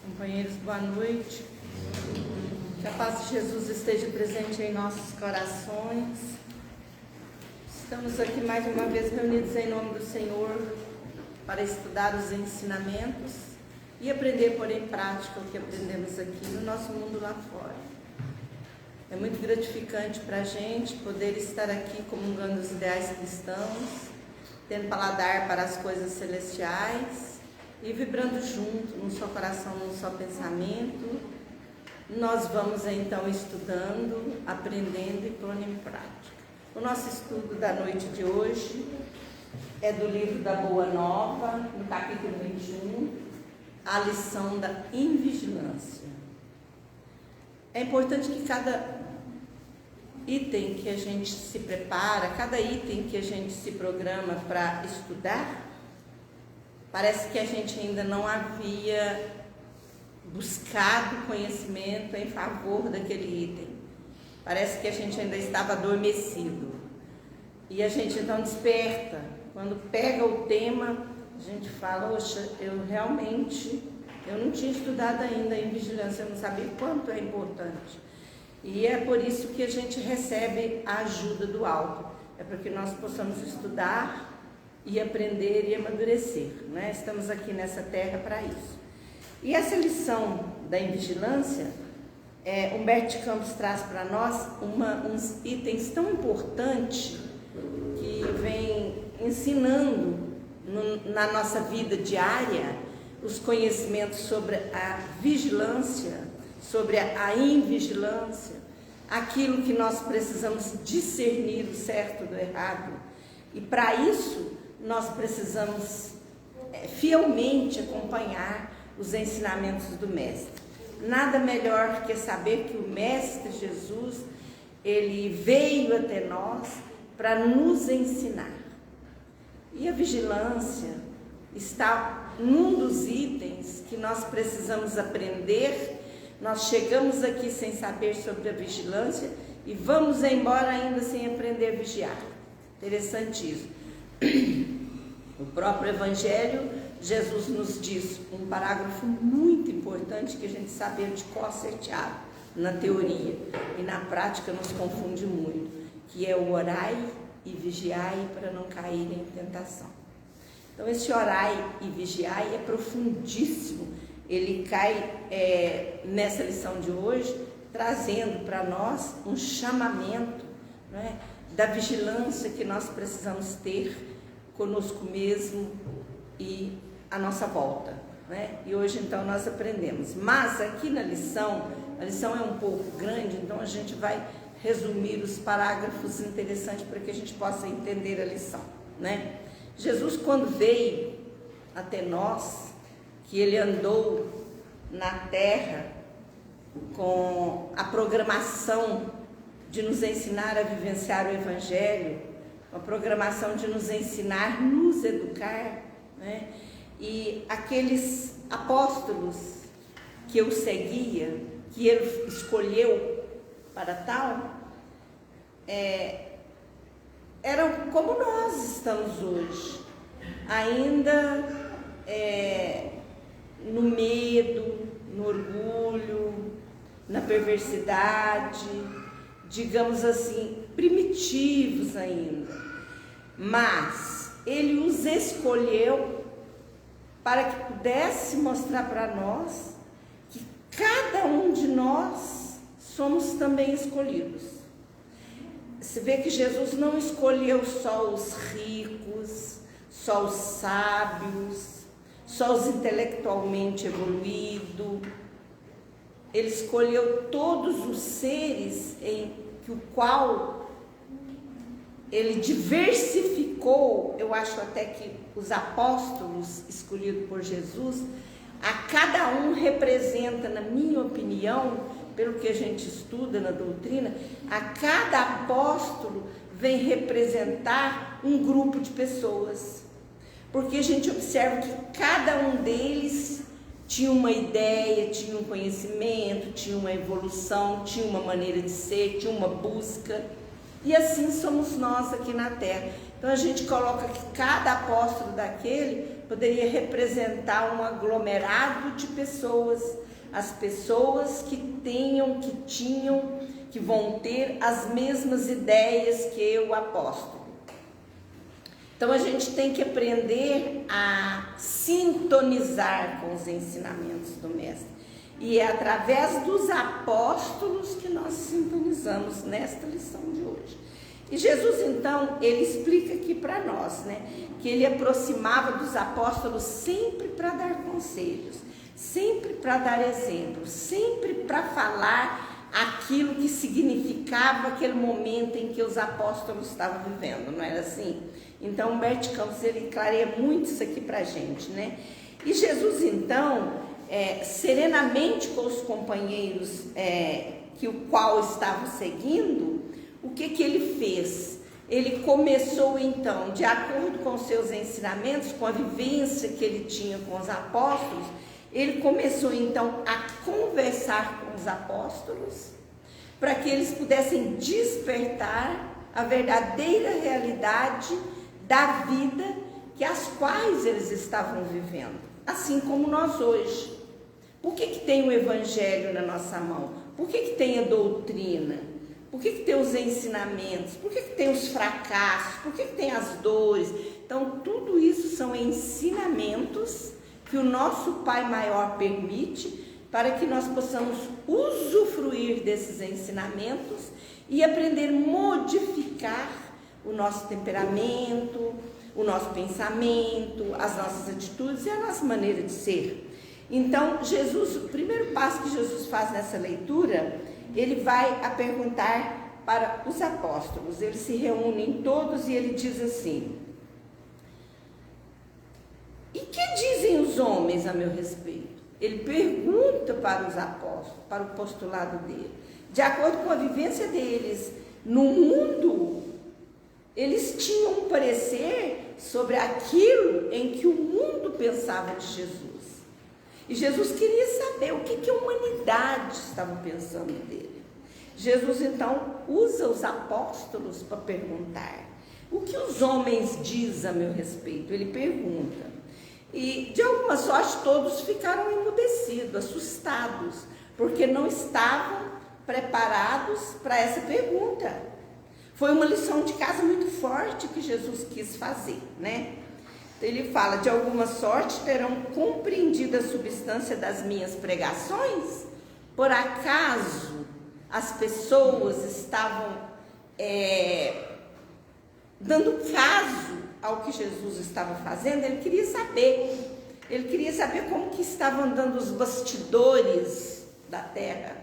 Companheiros, boa noite. Que a paz de Jesus esteja presente em nossos corações. Estamos aqui mais uma vez reunidos em nome do Senhor para estudar os ensinamentos e aprender, pôr em prática o que aprendemos aqui no nosso mundo lá fora. É muito gratificante para a gente poder estar aqui comungando os ideais cristãos, tendo paladar para as coisas celestiais e vibrando junto, num só coração, num só pensamento. Nós vamos então estudando, aprendendo e pondo em prática. O nosso estudo da noite de hoje é do livro da Boa Nova, no capítulo 21, a lição da invigilância. É importante que cada item que a gente se prepara, cada item que a gente se programa para estudar, parece que a gente ainda não havia buscado conhecimento em favor daquele item. Parece que a gente ainda estava adormecido. E a gente então desperta. Quando pega o tema, a gente fala, oxa, eu não tinha estudado ainda em vigilância, eu não sabia quanto é importante. E é por isso que a gente recebe a ajuda do alto. É para que nós possamos estudar e aprender e amadurecer, né? Estamos aqui nessa terra para isso. E essa lição da invigilância, Humberto Campos traz para nós uns itens tão importantes que vem ensinando na nossa vida diária os conhecimentos sobre a vigilância, sobre a invigilância, aquilo que nós precisamos discernir o certo do errado. E para isso nós precisamos fielmente acompanhar os ensinamentos do Mestre. Nada melhor que saber que o Mestre Jesus, ele veio até nós para nos ensinar. E a vigilância está num dos itens que nós precisamos aprender. Nós chegamos aqui sem saber sobre a vigilância e vamos embora ainda sem aprender a vigiar. Interessante isso. O próprio Evangelho, Jesus nos diz um parágrafo muito importante que a gente sabe de cor certeado na teoria e na prática nos confunde muito, que é o orai e vigiai para não cair em tentação. Então esse orai e vigiai é profundíssimo. Ele cai nessa lição de hoje trazendo para nós um chamamento, né, da vigilância que nós precisamos ter conosco mesmo e à nossa volta, né? E hoje então nós aprendemos. Mas aqui na lição, a lição é um pouco grande, então a gente vai resumir os parágrafos interessantes para que a gente possa entender a lição, né? Jesus, quando veio até nós, que ele andou na terra com a programação de nos ensinar a vivenciar o Evangelho, uma programação de nos ensinar, nos educar, né? E aqueles apóstolos que eu seguia, que ele escolheu para tal, eram como nós estamos hoje, ainda no medo, no orgulho, na perversidade, digamos assim, primitivos ainda. Mas ele os escolheu para que pudesse mostrar para nós que cada um de nós somos também escolhidos. Você vê que Jesus não escolheu só os ricos, só os sábios, só os intelectualmente evoluídos. Ele escolheu todos os seres em que o qual ele diversificou. Eu acho até que os apóstolos escolhidos por Jesus, a cada um representa, na minha opinião, pelo que a gente estuda na doutrina, a cada apóstolo vem representar um grupo de pessoas. Porque a gente observa que cada um deles tinha uma ideia, tinha um conhecimento, tinha uma evolução, tinha uma maneira de ser, tinha uma busca. E assim somos nós aqui na Terra. Então a gente coloca que cada apóstolo daquele poderia representar um aglomerado de pessoas, as pessoas que tinham, que vão ter as mesmas ideias que o apóstolo. Então a gente tem que aprender a sintonizar com os ensinamentos do Mestre. E é através dos apóstolos que nós sintonizamos nesta lição de hoje. E Jesus, então, ele explica aqui para nós, né, que ele aproximava dos apóstolos sempre para dar conselhos, sempre para dar exemplos, sempre para falar aquilo que significava aquele momento em que os apóstolos estavam vivendo, não era assim? Então, Humberto Campos, ele clareia muito isso aqui para a gente, né? E Jesus, então, serenamente com os companheiros que o qual estava seguindo, o que ele fez? Ele começou, então, de acordo com os seus ensinamentos, com a vivência que ele tinha com os apóstolos, ele começou, então, a conversar com os apóstolos, para que eles pudessem despertar a verdadeira realidade da vida que as quais eles estavam vivendo, assim como nós hoje. Por que tem o Evangelho na nossa mão? Por que tem a doutrina? Por que tem os ensinamentos? Por que tem os fracassos? Por que tem as dores? Então, tudo isso são ensinamentos que o nosso Pai Maior permite para que nós possamos usufruir desses ensinamentos e aprender a modificar o nosso temperamento, o nosso pensamento, as nossas atitudes e a nossa maneira de ser. Então, Jesus, o primeiro passo que Jesus faz nessa leitura, ele vai a perguntar para os apóstolos. Eles se reúnem todos e ele diz assim: e que dizem os homens a meu respeito? Ele pergunta para os apóstolos, para o postulado dele. De acordo com a vivência deles no mundo, eles tinham um parecer sobre aquilo em que o mundo pensava de Jesus. E Jesus queria saber o que a humanidade estava pensando dele. Jesus, então, usa os apóstolos para perguntar: o que os homens dizem a meu respeito? Ele pergunta. E, de alguma sorte, todos ficaram emudecidos, assustados, porque não estavam preparados para essa pergunta. Foi uma lição de casa muito forte que Jesus quis fazer, né? Ele fala: de alguma sorte terão compreendido a substância das minhas pregações? Por acaso as pessoas estavam dando caso ao que Jesus estava fazendo? Ele queria saber como que estavam andando os bastidores da terra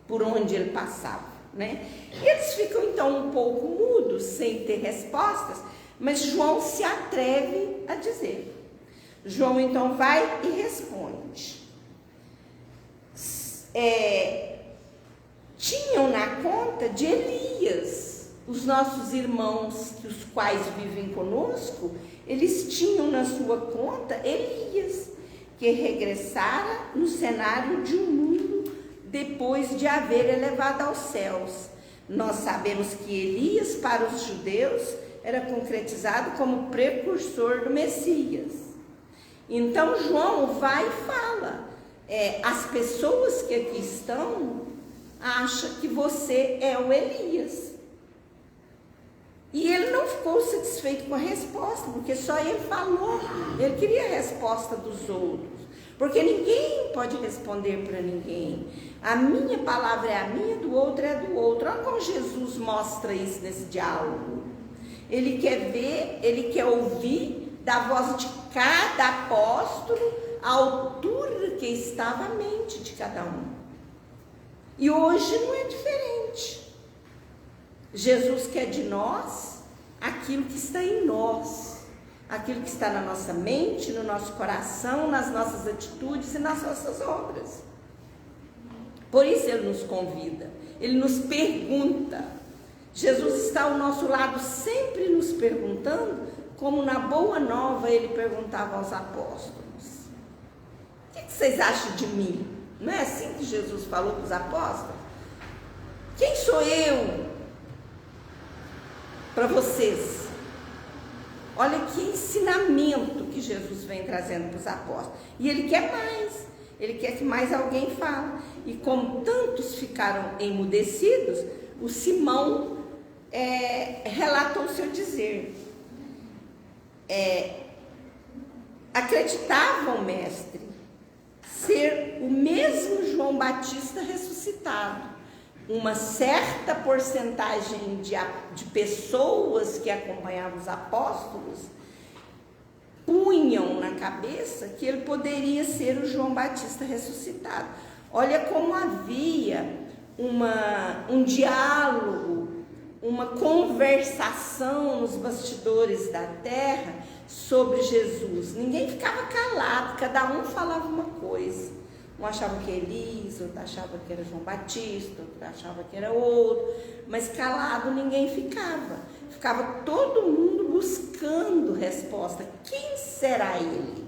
por onde ele passava, né? Eles ficam então um pouco mudos, sem ter respostas, mas João se atreve a dizer. João então vai e responde. Tinham na conta de Elias, os nossos irmãos, os quais vivem conosco, eles tinham na sua conta Elias, que regressara no cenário de um mundo depois de haver elevado aos céus. Nós sabemos que Elias, para os judeus, era concretizado como precursor do Messias. Então João vai e fala: as pessoas que aqui estão acham que você é o Elias. E ele não ficou satisfeito com a resposta, porque só ele falou. Ele queria a resposta dos outros, porque ninguém pode responder para ninguém. A minha palavra é a minha, do outro é do outro. Olha como Jesus mostra isso nesse diálogo. Ele quer ver, ele quer ouvir da voz de cada apóstolo a altura que estava a mente de cada um. E hoje não é diferente. Jesus quer de nós aquilo que está em nós, aquilo que está na nossa mente, no nosso coração, nas nossas atitudes e nas nossas obras. Por isso ele nos convida, ele nos pergunta. Jesus está ao nosso lado sempre nos perguntando, como na Boa Nova ele perguntava aos apóstolos: o que vocês acham de mim? Não é assim que Jesus falou para os apóstolos? Quem sou eu para vocês? Olha que ensinamento que Jesus vem trazendo para os apóstolos. E ele quer mais. Ele quer que mais alguém fale. E como tantos ficaram emudecidos, o Simão relata o seu dizer. Acreditavam, mestre, ser o mesmo João Batista ressuscitado. Uma certa porcentagem de pessoas que acompanhavam os apóstolos punham na cabeça que ele poderia ser o João Batista ressuscitado. Olha como havia um diálogo, uma conversação nos bastidores da terra sobre Jesus. Ninguém ficava calado, cada um falava uma coisa. Um achava que era Elias, outro achava que era João Batista, outro achava que era outro, mas calado ninguém ficava. Ficava todo mundo buscando resposta. Quem será ele?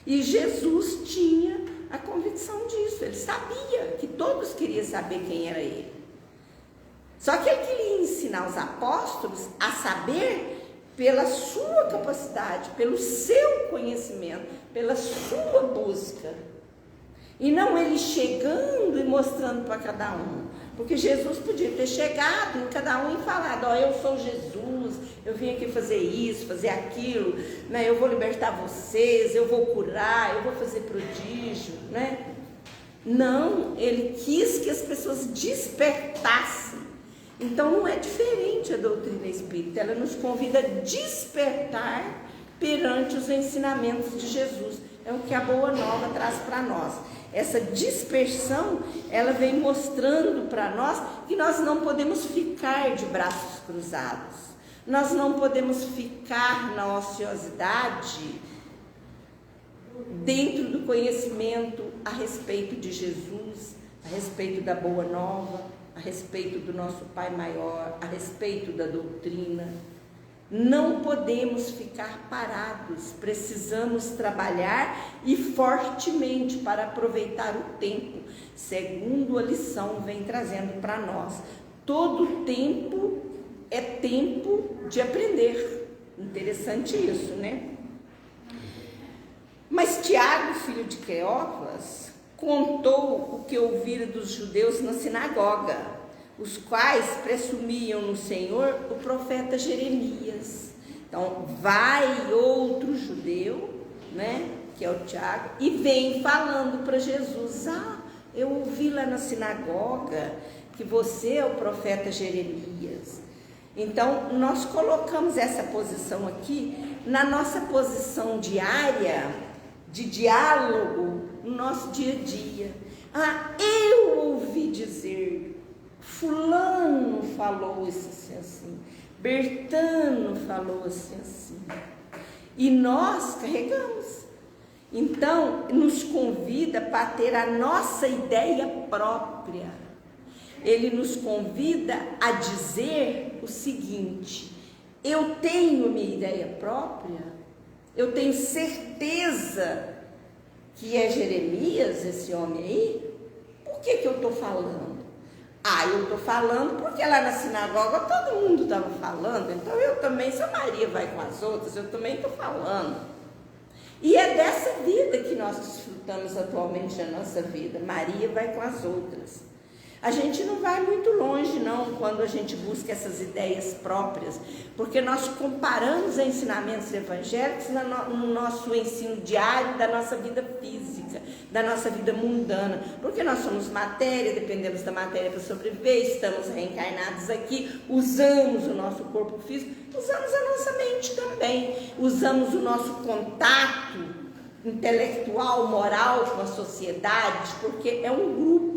E Jesus tinha a convicção disso, ele sabia que todos queriam saber quem era ele. Só que ele queria ensinar os apóstolos a saber pela sua capacidade, pelo seu conhecimento, pela sua busca. E não ele chegando e mostrando para cada um. Porque Jesus podia ter chegado em cada um e falado: ó, eu sou Jesus, eu vim aqui fazer isso, fazer aquilo, né? Eu vou libertar vocês, eu vou curar, eu vou fazer prodígio, né? Não, ele quis que as pessoas despertassem. Então não é diferente a doutrina espírita, ela nos convida a despertar perante os ensinamentos de Jesus. É o que a Boa Nova traz para nós. Essa dispersão, ela vem mostrando para nós que nós não podemos ficar de braços cruzados. Nós não podemos ficar na ociosidade dentro do conhecimento a respeito de Jesus, a respeito da Boa Nova, a respeito do nosso Pai Maior, a respeito da doutrina. Não podemos ficar parados, precisamos trabalhar e fortemente para aproveitar o tempo, segundo a lição vem trazendo para nós. Todo tempo é tempo de aprender. Interessante isso, né? Mas Tiago, filho de Cleófas, contou o que ouvira dos judeus na sinagoga, os quais presumiam no Senhor o profeta Jeremias. Então, vai outro judeu, né, que é o Tiago, e vem falando para Jesus: ah, eu ouvi lá na sinagoga que você é o profeta Jeremias. Então, nós colocamos essa posição aqui na nossa posição diária, de diálogo, no nosso dia a dia. Ah, eu ouvi dizer, fulano falou isso assim, Bertano falou assim. E nós carregamos. Então, nos convida para ter a nossa ideia própria. Ele nos convida a dizer o seguinte: eu tenho minha ideia própria, eu tenho certeza que é Jeremias esse homem aí. Por que eu estou falando? Ah, eu estou falando porque lá na sinagoga todo mundo estava falando, então eu também, se a Maria vai com as outras, eu também estou falando. E é dessa vida que nós desfrutamos atualmente na nossa vida. Maria vai com as outras. A gente não vai muito longe não quando a gente busca essas ideias próprias, porque nós comparamos ensinamentos evangélicos no nosso ensino diário da nossa vida física, da nossa vida mundana, porque nós somos matéria, dependemos da matéria para sobreviver, estamos reencarnados aqui, usamos o nosso corpo físico, usamos a nossa mente também, usamos o nosso contato intelectual, moral com a sociedade, porque é um grupo.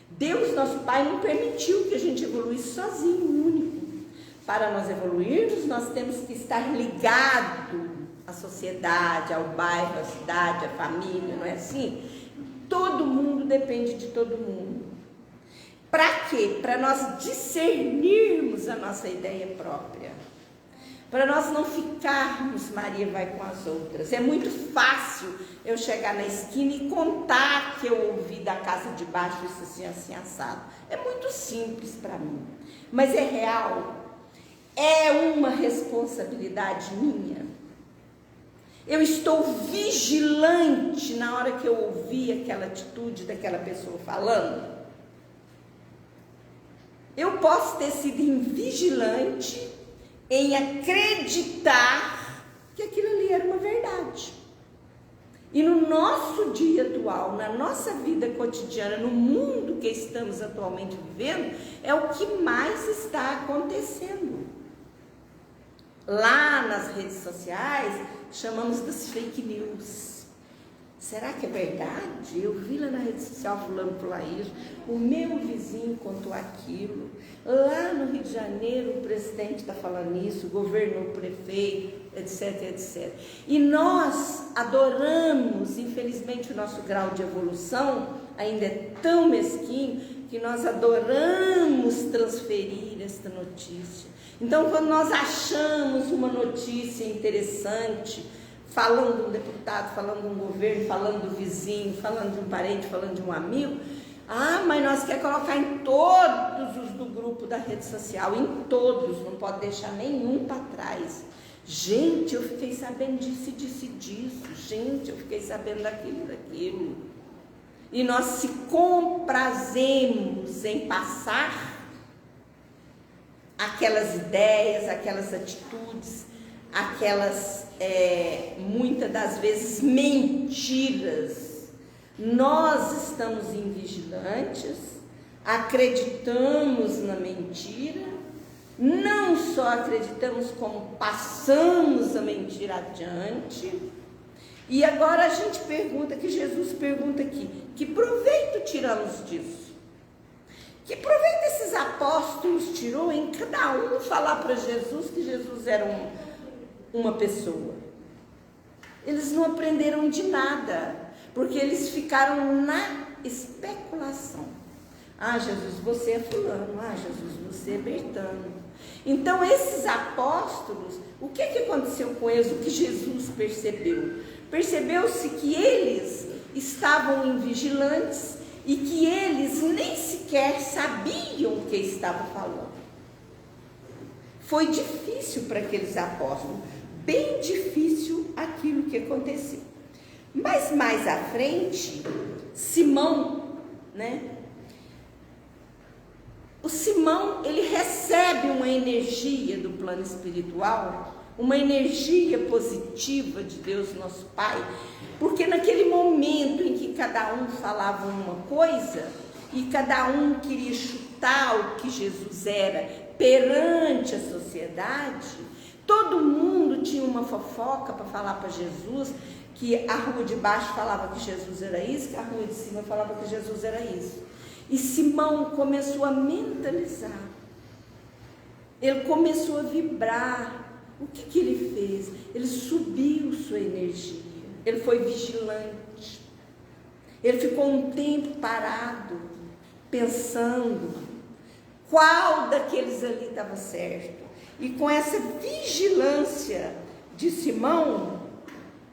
Deus, nosso Pai, não permitiu que a gente evoluísse sozinho, único. Para nós evoluirmos, nós temos que estar ligado à sociedade, ao bairro, à cidade, à família, não é assim? todo mundo depende de todo mundo. Para quê? Para nós discernirmos a nossa ideia própria. Para nós não ficarmos, Maria vai com as outras. É muito fácil eu chegar na esquina e contar que eu ouvi da casa de baixo isso assim, assim, assado. É muito simples para mim. Mas é real. É uma responsabilidade minha. Eu estou vigilante na hora que eu ouvi aquela atitude daquela pessoa falando. Eu posso ter sido invigilante em acreditar que aquilo ali era uma verdade. E no nosso dia atual, na nossa vida cotidiana, no mundo que estamos atualmente vivendo, é o que mais está acontecendo. Lá nas redes sociais, chamamos das fake news. Será que é verdade? Eu vi lá na rede social fulano falar isso, o meu vizinho contou aquilo, lá no Rio de Janeiro o presidente está falando isso, o governo, o prefeito, etc, etc. E nós adoramos, infelizmente o nosso grau de evolução ainda é tão mesquinho, que nós adoramos transferir esta notícia. Então, quando nós achamos uma notícia interessante, falando de um deputado, falando de um governo, falando do vizinho, falando de um parente, falando de um amigo, mas nós queremos colocar em todos os do grupo da rede social, em todos, não pode deixar nenhum para trás. Gente, eu fiquei sabendo disso, gente, eu fiquei sabendo daquilo. E nós se comprazemos em passar aquelas ideias, aquelas atitudes, aquelas, muitas das vezes, mentiras. Nós estamos invigilantes, acreditamos na mentira, não só acreditamos, como passamos a mentira adiante. E agora a gente pergunta, que Jesus pergunta aqui, que proveito tiramos disso? Que proveito esses apóstolos tirou em cada um falar para Jesus que Jesus era uma pessoa? Eles não aprenderam de nada, porque eles ficaram na especulação. Jesus, você é fulano. Jesus, você é Bertano. Então, esses apóstolos, o que aconteceu com eles? O que Jesus percebeu? Percebeu-se que eles estavam invigilantes e que eles nem sequer sabiam o que estavam falando. Foi difícil para aqueles apóstolos, bem difícil aquilo que aconteceu. Mas mais à frente, Simão, o Simão, ele recebe uma energia do plano espiritual, uma energia positiva de Deus nosso Pai, porque naquele momento em que cada um falava uma coisa e cada um queria chutar o que Jesus era perante a sociedade, todo mundo tinha uma fofoca para falar para Jesus, que a rua de baixo falava que Jesus era isso, que a rua de cima falava que Jesus era isso. E Simão começou a mentalizar, ele começou a vibrar. O que ele fez? Ele subiu sua energia, ele foi vigilante, ele ficou um tempo parado, pensando qual daqueles ali estava certo. E com essa vigilância de Simão,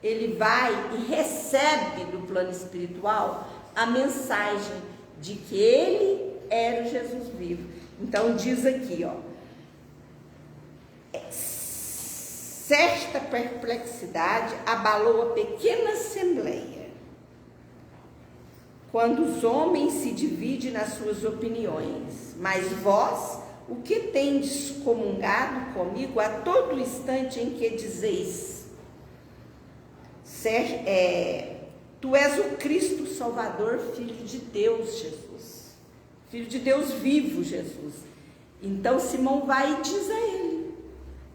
ele vai e recebe do plano espiritual a mensagem de que ele era o Jesus vivo. Então diz aqui, certa perplexidade abalou a pequena assembleia, quando os homens se dividem nas suas opiniões. Mas vós, o que tendes comungado comigo a todo instante em que dizeis, tu és o Cristo Salvador, Filho de Deus, Jesus. Filho de Deus vivo, Jesus. Então Simão vai e diz a ele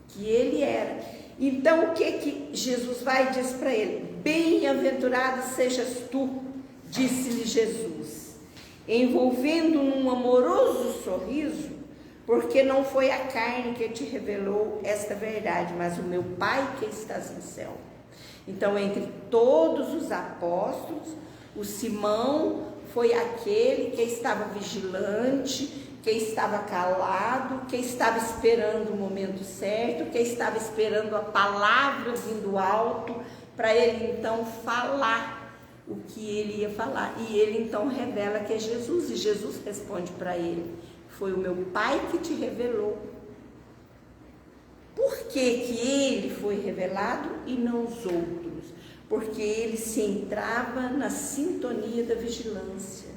que ele era. Então o que Jesus vai e diz para ele? Bem-aventurado sejas tu, disse-lhe Jesus, envolvendo num amoroso sorriso, porque não foi a carne que te revelou esta verdade, mas o meu Pai que estás no céu. Então, entre todos os apóstolos, O Simão foi aquele que estava vigilante, que estava calado, que estava esperando o momento certo, que estava esperando a palavra vindo do alto, para ele então falar o que ele ia falar. E ele então revela que é Jesus, e Jesus responde para ele: foi o meu Pai que te revelou. Por que que ele foi revelado e não os outros? Porque ele se entrava na sintonia da vigilância.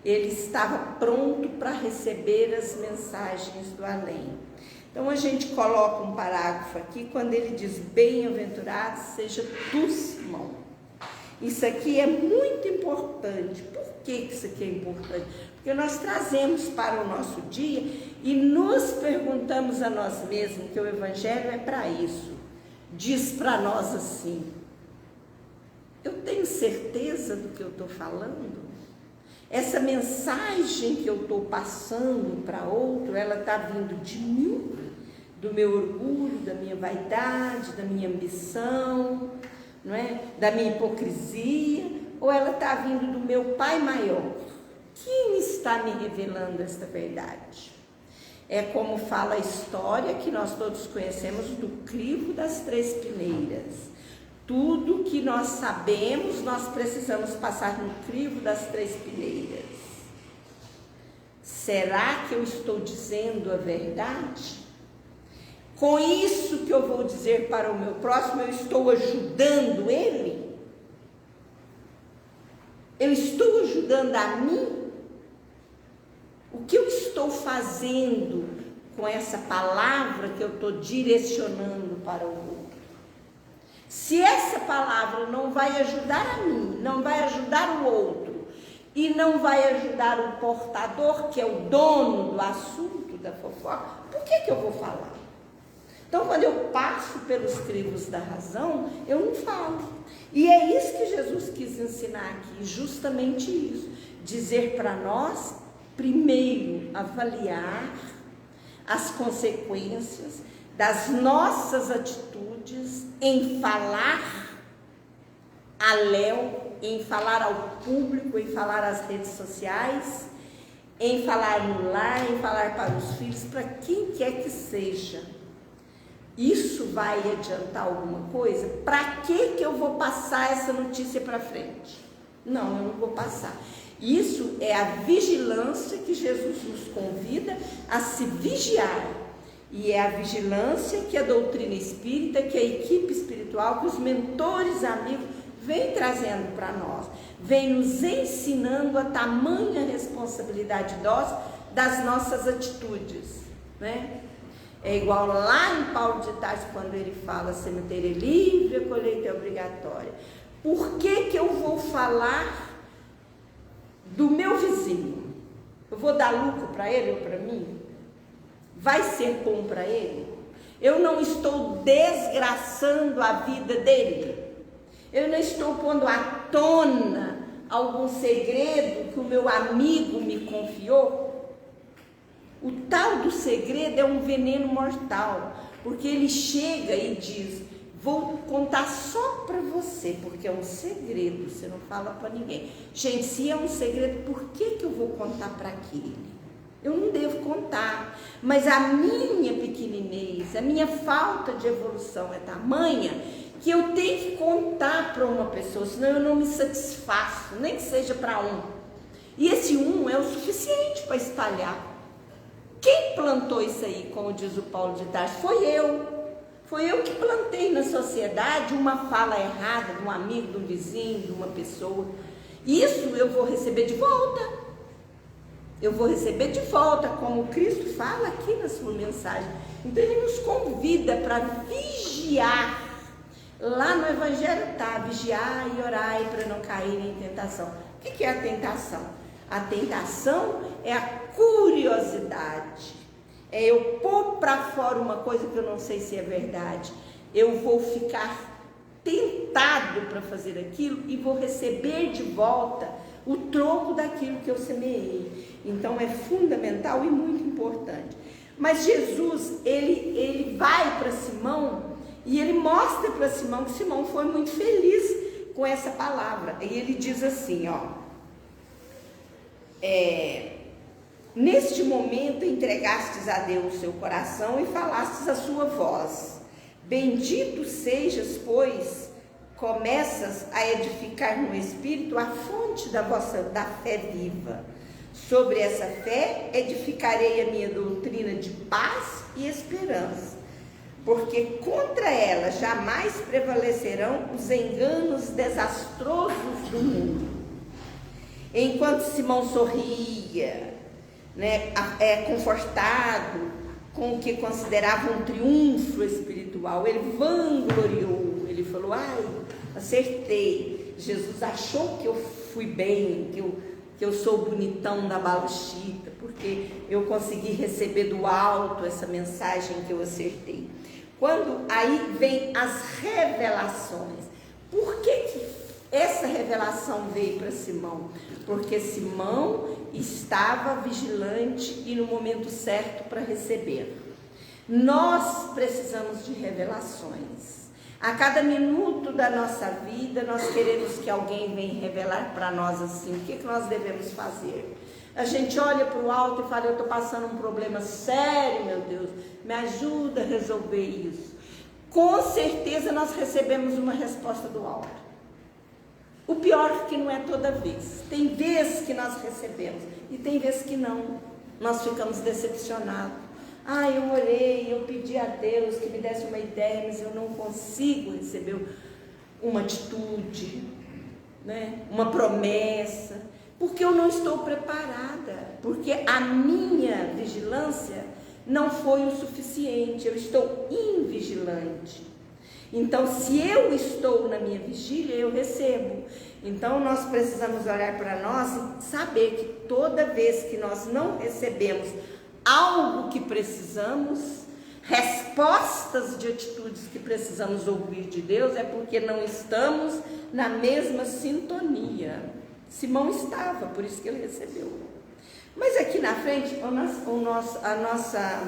Ele estava pronto para receber as mensagens do além. Então a gente coloca um parágrafo aqui quando ele diz: bem-aventurado seja tu, Simão. Isso aqui é muito importante. Por que isso aqui é importante? Porque nós trazemos para o nosso dia e nos perguntamos a nós mesmos, que o Evangelho é para isso. Diz para nós assim: eu tenho certeza do que eu estou falando? Essa mensagem que eu estou passando para outro, ela está vindo de mim, do meu orgulho, da minha vaidade, da minha ambição, não é? Da minha hipocrisia, ou ela está vindo do meu Pai maior? Quem está me revelando esta verdade? É como fala a história que nós todos conhecemos do crivo das 3 peneiras. Tudo que nós sabemos, nós precisamos passar no crivo das 3 peneiras. Será que eu estou dizendo a verdade? Com isso que eu vou dizer para o meu próximo, eu estou ajudando ele? Eu estou ajudando a mim? O que eu estou fazendo com essa palavra que eu estou direcionando para o outro? Se essa palavra não vai ajudar a mim, não vai ajudar o outro, e não vai ajudar o portador, que é o dono do assunto, da fofoca, por que eu vou falar? Então, quando eu passo pelos crivos da razão, eu não falo. E é isso que Jesus quis ensinar aqui, justamente isso. Dizer para nós, primeiro, avaliar as consequências das nossas atitudes em falar a Léo, em falar ao público, em falar às redes sociais, em falar no lar, em falar para os filhos, para quem quer que seja. Isso vai adiantar alguma coisa? Para que eu vou passar essa notícia para frente? Não, eu não vou passar. Isso é a vigilância que Jesus nos convida a se vigiar. E é a vigilância que a doutrina espírita, que a equipe espiritual, que os mentores amigos vem trazendo para nós, vem nos ensinando a tamanha responsabilidade das nossas atitudes, né? É igual lá em Paulo de Tarso, quando ele fala: semeadura é livre, a colheita é obrigatória. Por que eu vou falar do meu vizinho? Eu vou dar lucro para ele ou para mim? Vai ser bom para ele? Eu não estou desgraçando a vida dele? Eu não estou pondo à tona algum segredo que o meu amigo me confiou? O tal do segredo é um veneno mortal, porque ele chega e diz: vou contar só para você, porque é um segredo, você não fala para ninguém. Gente, se é um segredo, por que eu vou contar para aquele? Eu não devo contar, mas a minha pequeninez, a minha falta de evolução é tamanha que eu tenho que contar para uma pessoa, senão eu não me satisfaço, nem que seja para um. E esse um é o suficiente para espalhar. Quem plantou isso aí, como diz o Paulo de Tarso? Foi eu. Foi eu que plantei na sociedade uma fala errada de um amigo, de um vizinho, de uma pessoa. Isso eu vou receber de volta. Eu vou receber de volta, como Cristo fala aqui na sua mensagem. Então ele nos convida para vigiar. Lá no Evangelho está: vigiar e orar para não cair em tentação. O que é a tentação? A tentação é a curiosidade. É eu pôr para fora uma coisa que eu não sei se é verdade. Eu vou ficar tentado para fazer aquilo e vou receber de volta o troco daquilo que eu semeei. Então é fundamental e muito importante. Mas Jesus, ele vai para Simão e ele mostra para Simão que Simão foi muito feliz com essa palavra. E ele diz assim, neste momento entregastes a Deus o seu coração e falastes a sua voz. Bendito sejas, pois começas a edificar no Espírito a fonte da fé viva. Sobre essa fé edificarei a minha doutrina de paz e esperança, porque contra ela jamais prevalecerão os enganos desastrosos do mundo. Enquanto Simão sorria, confortado com o que considerava um triunfo espiritual, ele vangloriou, ele falou, acertei, Jesus achou que eu fui bem, que eu sou bonitão da baluchita, porque eu consegui receber do alto essa mensagem que eu acertei. Quando aí vem as revelações, por que essa revelação veio para Simão? Porque Simão estava vigilante e no momento certo para receber. Nós precisamos de revelações. A cada minuto da nossa vida, nós queremos que alguém venha revelar para nós assim, o que nós devemos fazer. A gente olha para o alto e fala, eu estou passando um problema sério, meu Deus, me ajuda a resolver isso. Com certeza nós recebemos uma resposta do alto. O pior é que não é toda vez. Tem vezes que nós recebemos e tem vezes que não. Nós ficamos decepcionados. Eu orei, eu pedi a Deus que me desse uma ideia, mas eu não consigo receber uma atitude, uma promessa, porque eu não estou preparada, porque a minha vigilância não foi o suficiente, eu estou invigilante. Então, se eu estou na minha vigília, eu recebo. Então, nós precisamos olhar para nós e saber que toda vez que nós não recebemos algo que precisamos, respostas de atitudes que precisamos ouvir de Deus, é porque não estamos na mesma sintonia. Simão estava, por isso que ele recebeu. Mas aqui na frente, a nossa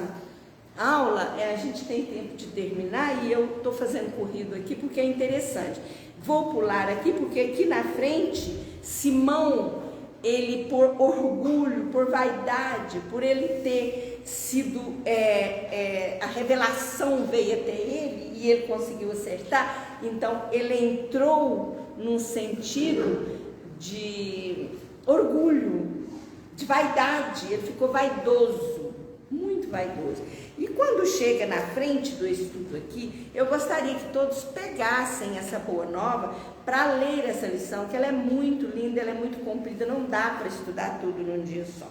aula, a gente tem tempo de terminar e eu estou fazendo corrido aqui porque é interessante. Vou pular aqui porque aqui na frente, Simão, ele por orgulho, por vaidade, por ele ter sido, a revelação veio até ele e ele conseguiu acertar, então ele entrou num sentido de orgulho, de vaidade, ele ficou vaidoso, muito vaidoso. E quando chega na frente do estudo aqui, eu gostaria que todos pegassem essa boa nova para ler essa lição, que ela é muito linda, ela é muito comprida, não dá para estudar tudo num dia só.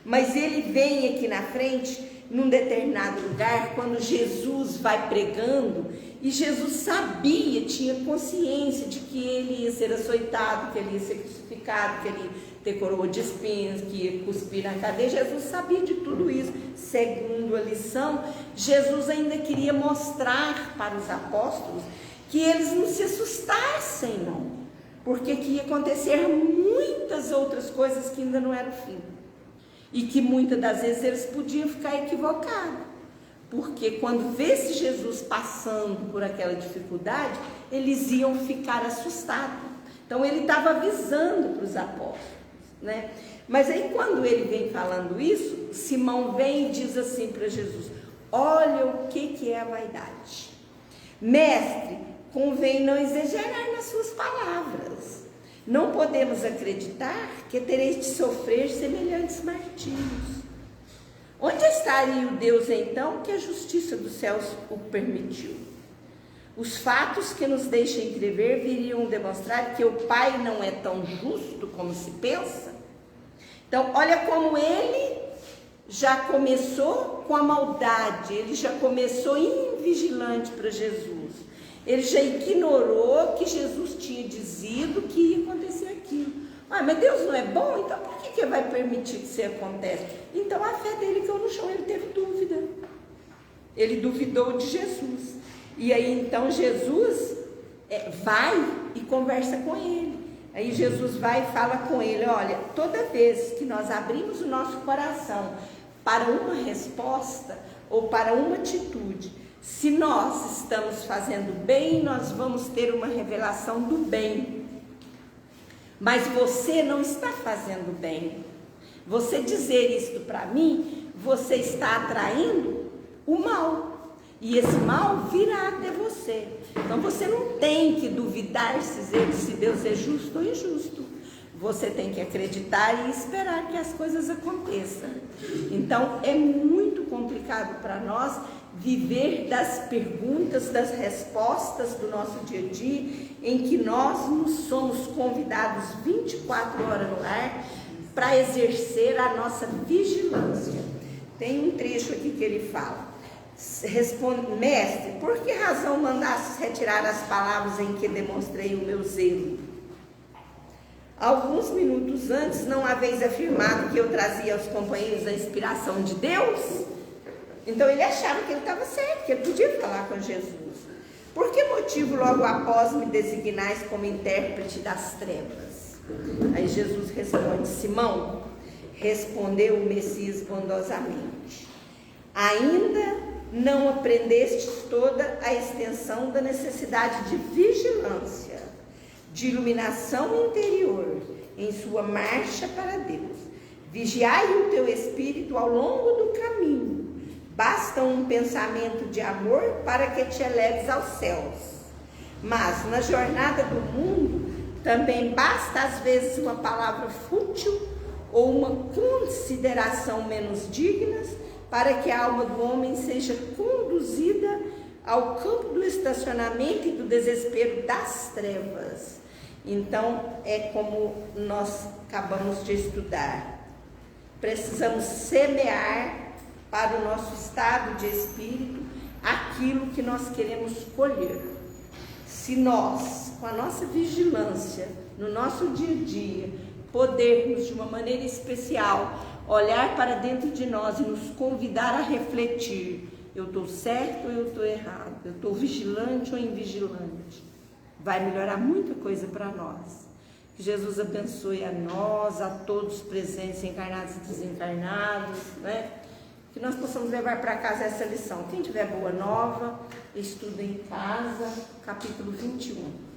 Mas ele vem aqui na frente, num determinado lugar, quando Jesus vai pregando, e Jesus sabia, tinha consciência de que ele ia ser açoitado, que ele ia ser crucificado, que ele ia ter coroa de espinhos, que ia cuspir na cadeia. Jesus sabia de tudo isso. Segundo a lição, Jesus ainda queria mostrar para os apóstolos que eles não se assustassem, não, porque que ia acontecer muitas outras coisas que ainda não era o fim, e que muitas das vezes eles podiam ficar equivocados, porque quando vê-se Jesus passando por aquela dificuldade, eles iam ficar assustados. Então ele estava avisando para os apóstolos, Mas aí quando ele vem falando isso, Simão vem e diz assim para Jesus: olha o que é a vaidade. Mestre, convém não exagerar nas suas palavras. Não podemos acreditar que tereis de sofrer semelhantes martírios. Onde estaria o Deus então que a justiça dos céus o permitiu? Os fatos que nos deixam entrever viriam demonstrar que o Pai não é tão justo como se pensa? Então, olha como ele já começou com a maldade, ele já começou invigilante para Jesus. Ele já ignorou que Jesus tinha dizido que ia acontecer aquilo. Mas Deus não é bom? Então por que vai permitir que isso aconteça? Então a fé dele caiu no chão, ele teve dúvida. Ele duvidou de Jesus. E aí então Jesus vai e conversa com ele. Aí Jesus vai e fala com ele: olha, toda vez que nós abrimos o nosso coração para uma resposta ou para uma atitude, se Se nós estamos fazendo bem, nós vamos ter uma revelação do bem. Mas você não está fazendo bem. Você dizer isto para mim, você está atraindo o mal. E esse mal virá até você. Então você não tem que duvidar se Deus é justo ou injusto. Você tem que acreditar e esperar que as coisas aconteçam. Então é muito complicado para nós viver das perguntas, das respostas do nosso dia a dia, em que nós nos somos convidados 24 horas no lar para exercer a nossa vigilância. Tem um trecho aqui que ele fala: responde, mestre, por que razão mandastes retirar as palavras em que demonstrei o meu zelo? Alguns minutos antes não haveis afirmado que eu trazia aos companheiros a inspiração de Deus? Então ele achava que ele estava certo, que ele podia falar com Jesus. Por que motivo logo após me designais como intérprete das trevas? Aí Jesus responde: Simão, respondeu o Messias bondosamente, ainda não aprendestes toda a extensão da necessidade de vigilância, de iluminação interior em sua marcha para Deus. Vigiai o teu espírito ao longo do caminho. Basta um pensamento de amor para que te eleves aos céus. Mas na jornada do mundo também basta às vezes uma palavra fútil ou uma consideração menos dignas para que a alma do homem seja conduzida ao campo do estacionamento e do desespero das trevas. Então, é como nós acabamos de estudar. Precisamos semear para o nosso estado de espírito aquilo que nós queremos colher. Se nós, com a nossa vigilância, no nosso dia a dia, podermos de uma maneira especial olhar para dentro de nós e nos convidar a refletir: eu estou certo ou eu estou errado? Eu estou vigilante ou invigilante? Vai melhorar muita coisa para nós. Que Jesus abençoe a nós, a todos presentes, encarnados e desencarnados, né? Que nós possamos levar para casa essa lição. Quem tiver boa nova, estuda em casa, capítulo 21.